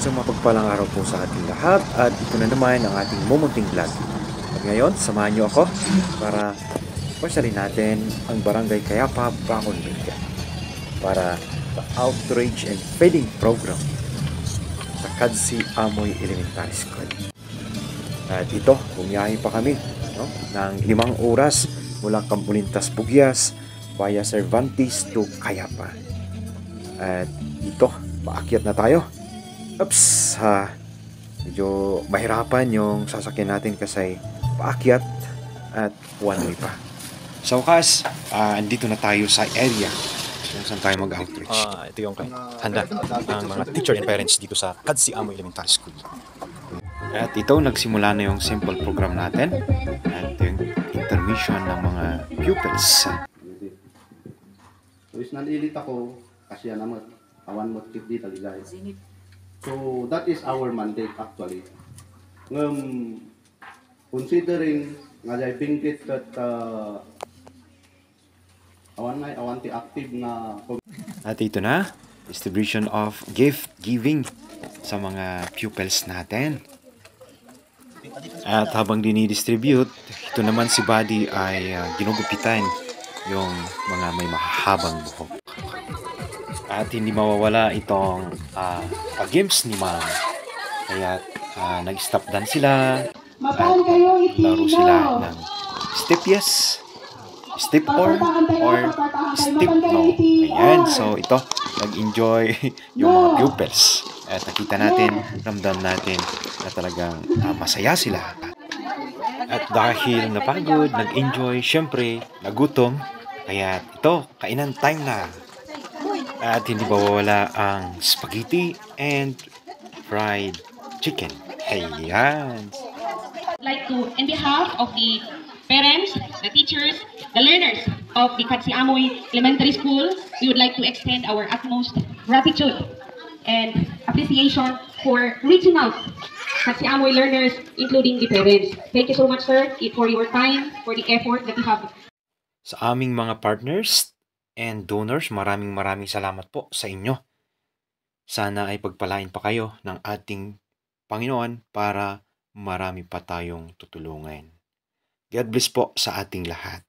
Isang mapagpalang araw po sa ating lahat at ito na naman ang ating mumunting vlog. At ngayon, samahan niyo ako para pasyalin natin ang Barangay Kayapa, Bacol, Benguet para sa Outreach and Feeding Program sa Kadsi Amoy Elementary School. At ito, bumiyahe pa kami ng 5 oras mula Campolintas, Bugyas via Cervantes to Kayapa. At ito, paakyat na tayo. Oops, medyo mahirapan yung sasakyan natin kasi paakyat at one way pa. Sa wakas, andito na tayo sa area kung saan tayo mag-outreach. Ito yung handa ng mga teacher and parents dito sa Kadsi Amoy Elementary School. At ito, nagsimula na yung simple program natin at yung intermission ng mga pupils. So, is nalilit ako kasi naman awan mo tip dito guys. So, that is our mandate actually. Considering nga jay bingkit kat awan ti active na. At ito na, distribution of gift giving sa mga pupils natin. At habang dinidistribute, ito naman si Buddy ay ginugupitan yung mga may mahahabang buhok. At hindi mawawala itong pag-games ni Ma'am. Kaya nag-stop dance sila at laro sila ng step yes, step or step no. Ayan, so ito, nag-enjoy yung mga pupils. At nakita natin, ramdam natin na talagang masaya sila. At dahil napagod, nag-enjoy, syempre, nagutom. Kaya ito, kainan time na. At hindi mawawala ang spaghetti and fried chicken. Ayan. I'd like to, in behalf of the parents, the teachers, the learners of the Kadsi Amoy Elementary School, we would like to extend our utmost gratitude and appreciation for reaching out Kadsi Amoy learners, including the parents. Thank you so much, sir, for your time, for the effort that you have. Sa aming mga partners and donors, maraming salamat po sa inyo. Sana ay pagpalain pa kayo ng ating Panginoon para marami pa tayong tutulungan. God bless po sa ating lahat.